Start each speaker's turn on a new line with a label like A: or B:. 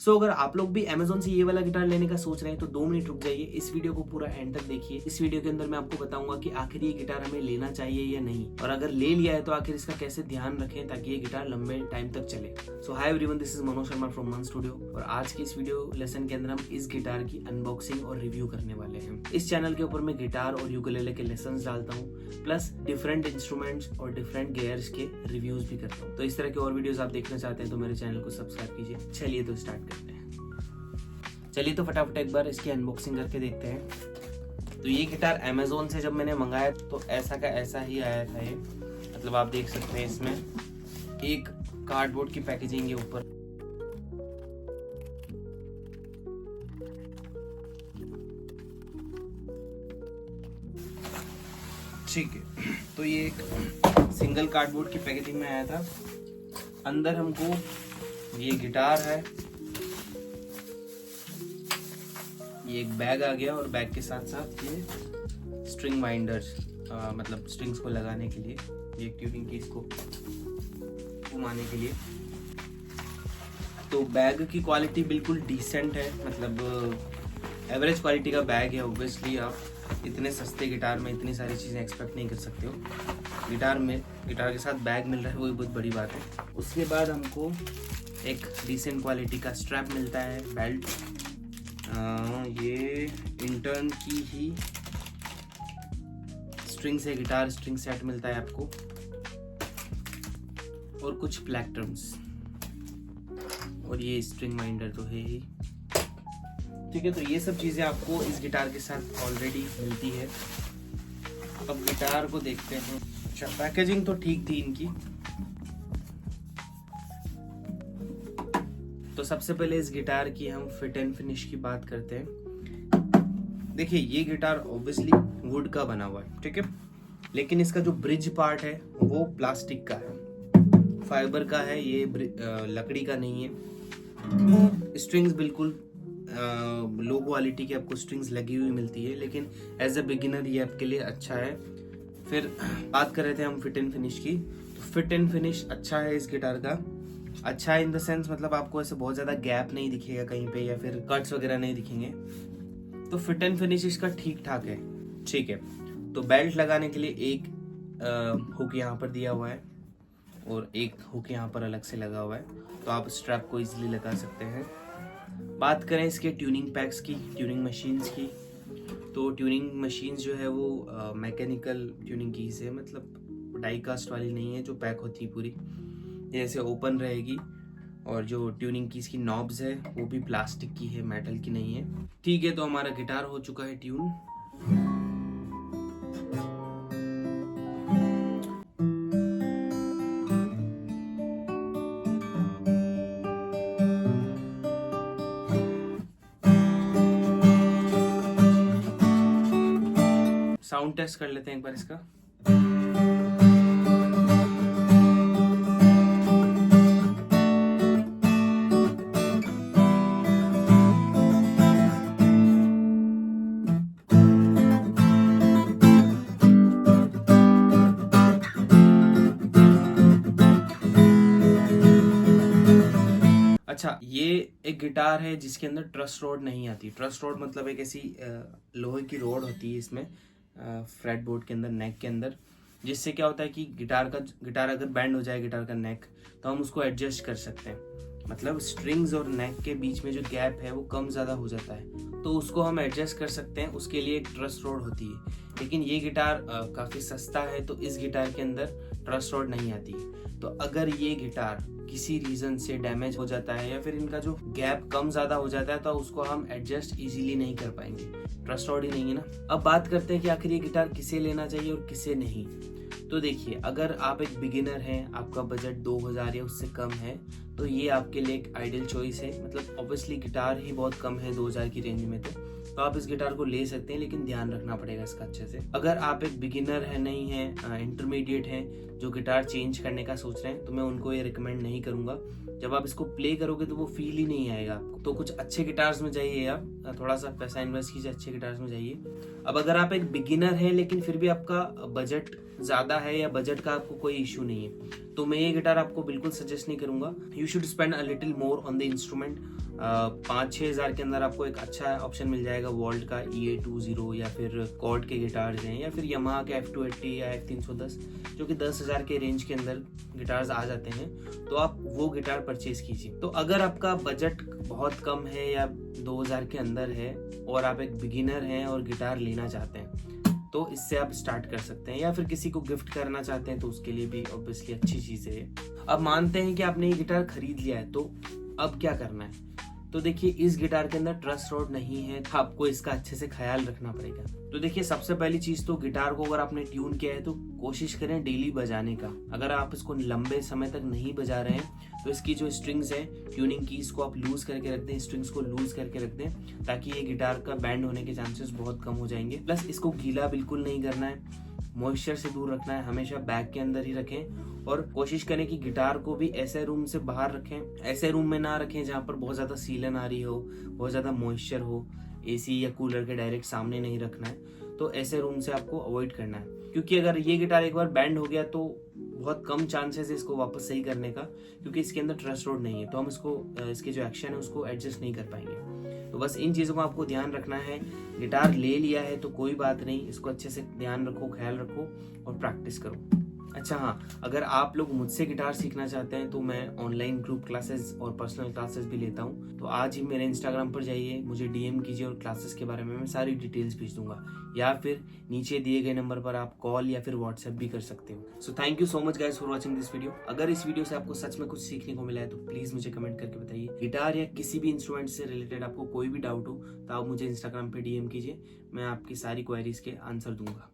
A: अगर आप लोग भी Amazon से ये वाला गिटार लेने का सोच रहे हैं तो 2 मिनट रुक जाइए, इस वीडियो को पूरा एंड तक देखिए। इस वीडियो के अंदर मैं आपको बताऊंगा कि आखिर ये गिटार हमें लेना चाहिए या नहीं, और अगर ले लिया है तो आखिर इसका कैसे ध्यान रखें ताकि ये गिटार लंबे टाइम तक चले। Hi everyone, this is Manoj Sharma from मन स्टूडियो, और आज की इस वीडियो लेसन के अंदर हम इस गिटार की अनबॉक्सिंग और रिव्यू करने वाले हैं। इस चैनल के ऊपर मैं गिटार और यूकेलेले के लेसन डालता हूँ, प्लस डिफरेंट इंस्ट्रूमेंट्स और डिफरेंट गियर्स के रिव्यूज भी करता हूँ। तो इस तरह के और वीडियोस आप देखना चाहते हैं तो मेरे चैनल को सब्सक्राइब कीजिए। चलिए तो स्टार्ट करते हैं। चलिए तो फटाफट एक बार इसकी अनबॉक्सिंग करके देखते हैं। तो ये गिटार Amazon से जब मैंने मंगाया तो ऐसा का ऐसा ही आया था ये, मतलब आप देख सकते हैं इसमें एक कार्डबोर्ड की पैकेजिंग के ऊपर ठीक है। तो ये एक सिंगल कार्डबोर्ड की पैकेजिंग में आया था। अंदर हमको ये गिटार है, ये एक बैग आ गया, और बैग के साथ साथ ये स्ट्रिंग वाइंडर्स, मतलब स्ट्रिंग्स को लगाने के लिए, ये ट्यूनिंग की इसको घुमाने के लिए। तो बैग की क्वालिटी बिल्कुल डिसेंट है, मतलब एवरेज क्वालिटी का बैग है। ऑब्वियसली आप इतने सस्ते गिटार में इतनी सारी चीज़ें एक्सपेक्ट नहीं कर सकते हो। गिटार के साथ बैग मिल रहा है, वही बहुत बड़ी बात है। उसके बाद हमको एक डिसेंट क्वालिटी का स्ट्रैप मिलता है, बेल्ट। ये इंटर्न की ही स्ट्रिंग से गिटार स्ट्रिंग सेट मिलता है आपको, और कुछ प्लेक्ट्रम्स, और ये स्ट्रिंग माइंडर तो है ही। ठीक है, तो ये सब चीजें आपको इस गिटार के साथ ऑलरेडी मिलती है। अब गिटार को देखते हैं। अच्छा, पैकेजिंग तो ठीक थी इनकी। तो सबसे पहले इस गिटार की हम फिट एंड फिनिश की बात करते हैं। देखिए, ये गिटार ऑब्वियसली वुड का बना हुआ है, ठीक है, लेकिन इसका जो ब्रिज पार्ट है वो प्लास्टिक का है, फाइबर का है, ये लकड़ी का नहीं है। स्ट्रिंग्स बिल्कुल लो क्वालिटी की आपको स्ट्रिंग्स लगी हुई मिलती है, लेकिन एज अ बिगिनर ये आपके लिए अच्छा है। फिर बात कर रहे थे हम फिट एंड फिनिश की, तो फिट एंड फिनिश अच्छा है इस गिटार का। अच्छा है इन द सेंस, मतलब आपको ऐसे बहुत ज्यादा गैप नहीं दिखेगा कहीं पे, या फिर कट्स वगैरह नहीं दिखेंगे। तो फिट एंड फिनिश इसका ठीक ठाक है, ठीक है। तो बेल्ट लगाने के लिए एक हुक यहाँ पर दिया हुआ है, और एक हुक यहाँ पर अलग से लगा हुआ है, तो आप स्ट्रैप को इजीली लगा सकते हैं। बात करें इसके ट्यूनिंग पैक्स की, ट्यूनिंग मशीन्स की, तो ट्यूनिंग मशीन्स जो है वो मैकेनिकल ट्यूनिंग कीज है, मतलब डाई कास्ट वाली नहीं है जो पैक होती है पूरी। ये ऐसे ओपन रहेगी, और जो ट्यूनिंग की इसकी नॉब्स है वो भी प्लास्टिक की है, मेटल की नहीं है। ठीक है, तो हमारा गिटार हो चुका है ट्यून। साउंड टेस्ट कर लेते हैं एक बार इसका। अच्छा, ये एक गिटार है जिसके अंदर ट्रस्ट रोड नहीं आती। ट्रस्ट रोड मतलब एक ऐसी लोहे की रोड होती है इसमें फ्रेट बोर्ड के अंदर, नेक के अंदर, जिससे क्या होता है कि गिटार अगर बैंड हो जाए गिटार का नेक, तो हम उसको एडजस्ट कर सकते हैं। मतलब स्ट्रिंग्स और नेक के बीच में जो गैप है वो कम ज़्यादा हो जाता है, तो उसको हम एडजस्ट कर सकते हैं। उसके लिए एक ट्रस्ट रोड होती है, लेकिन ये गिटार काफ़ी सस्ता है, तो इस गिटार के अंदर ट्रस्ट रोड नहीं आती है। तो अगर ये गिटार किसी रीजन से डैमेज हो जाता है, या फिर इनका जो गैप कम ज़्यादा हो जाता है, तो उसको हम एडजस्ट इजीली नहीं कर पाएंगे। ट्रस्ट रोड ही नहीं है ना। अब बात करते हैं कि आखिर ये गिटार किसे लेना चाहिए और किसे नहीं। तो देखिए, अगर आप एक बिगिनर हैं, आपका बजट 2000 या उससे कम है, तो ये आपके लिए एक आइडियल चॉइस है। मतलब ऑब्वियसली गिटार ही बहुत कम है 2000 की रेंज में, तो आप इस गिटार को ले सकते हैं, लेकिन ध्यान रखना पड़ेगा इसका अच्छे से। अगर आप एक बिगिनर है, नहीं है, इंटरमीडिएट हैं, जो गिटार चेंज करने का सोच रहे हैं, तो मैं उनको ये रिकमेंड नहीं करूंगा। जब आप इसको प्ले करोगे तो वो फील ही नहीं आएगा आपको। तो कुछ अच्छे गिटार्स में जाइए, आप थोड़ा सा पैसा इन्वेस्ट कीजिए, अच्छे गिटार्स में जाइए। अब अगर आप एक बिगिनर हैं, लेकिन फिर भी आपका बजट ज़्यादा है, या बजट का आपको कोई इशू नहीं है, तो मैं ये गिटार आपको बिल्कुल सजेस्ट नहीं करूंगा। You should spend a little more on the instrument, 5-6 हज़ार के अंदर आपको एक अच्छा ऑप्शन मिल जाएगा वॉल्ट का EA20 या फिर कॉर्ड के गिटार्स हैं या फिर यमाहा के F280 या F310 जो कि 10,000 के रेंज के अंदर गिटार्स आ जाते हैं, तो आप वो गिटार परचेज कीजिए। तो अगर आपका बजट बहुत कम है या 2,000 के अंदर है और आप एक बिगिनर हैं और गिटार लेना चाहते हैं तो इससे आप स्टार्ट कर सकते हैं, या फिर किसी को गिफ्ट करना चाहते हैं तो उसके लिए भी ऑब्वियसली अच्छी चीज़ है। अब मानते हैं कि आपने ये गिटार खरीद लिया है, तो अब क्या करना है? तो देखिए, इस गिटार के अंदर ट्रस रॉड नहीं है, आपको इसका अच्छे से ख्याल रखना पड़ेगा। तो देखिए, सबसे पहली चीज तो गिटार को अगर आपने ट्यून किया है तो कोशिश करें डेली बजाने का। अगर आप इसको लंबे समय तक नहीं बजा रहे हैं तो इसकी जो स्ट्रिंग्स हैं, ट्यूनिंग की, इसको आप लूज करके रख दें, स्ट्रिंग्स को लूज करके रख दें, ताकि ये गिटार का बैंड होने के चांसेस बहुत कम हो जाएंगे। प्लस इसको गीला बिल्कुल नहीं करना है, मॉइस्चर से दूर रखना है, हमेशा बैग के अंदर ही रखें और कोशिश करें कि गिटार को भी ऐसे रूम से बाहर रखें, ऐसे रूम में ना रखें जहाँ पर बहुत ज़्यादा सीलन आ रही हो, बहुत ज़्यादा मॉइस्चर हो। AC या कूलर के डायरेक्ट सामने नहीं रखना है, तो ऐसे रूम से आपको अवॉइड करना है, क्योंकि अगर ये गिटार एक बार बैंड हो गया तो बहुत कम चांसेस है इसको वापस सही करने का, क्योंकि इसके अंदर ट्रस रॉड नहीं है, तो हम इसको इसके जो एक्शन है उसको एडजस्ट नहीं कर पाएंगे। तो बस इन चीज़ों को आपको ध्यान रखना है। गिटार ले लिया है तो कोई बात नहीं, इसको अच्छे से ध्यान रखो, ख्याल रखो और प्रैक्टिस करो। अच्छा हाँ, अगर आप लोग मुझसे गिटार सीखना चाहते हैं तो मैं ऑनलाइन ग्रुप क्लासेस और पर्सनल क्लासेस भी लेता हूँ। तो आज ही मेरे इंस्टाग्राम पर जाइए, मुझे DM कीजिए और क्लासेस के बारे में मैं सारी डिटेल्स भेज दूंगा, या फिर नीचे दिए गए नंबर पर आप कॉल या फिर व्हाट्सएप भी कर सकते हो। So thank you so much guys for watching this video. अगर इस वीडियो से आपको सच में कुछ सीखने को मिला है तो प्लीज मुझे कमेंट करके बताइए। गिटार या किसी भी इंस्ट्रूमेंट से रिलेटेड आपको कोई भी डाउट हो तो आप मुझे इंस्टाग्राम पे DM कीजिए, मैं आपकी सारी क्वेरीज के आंसर दूंगा।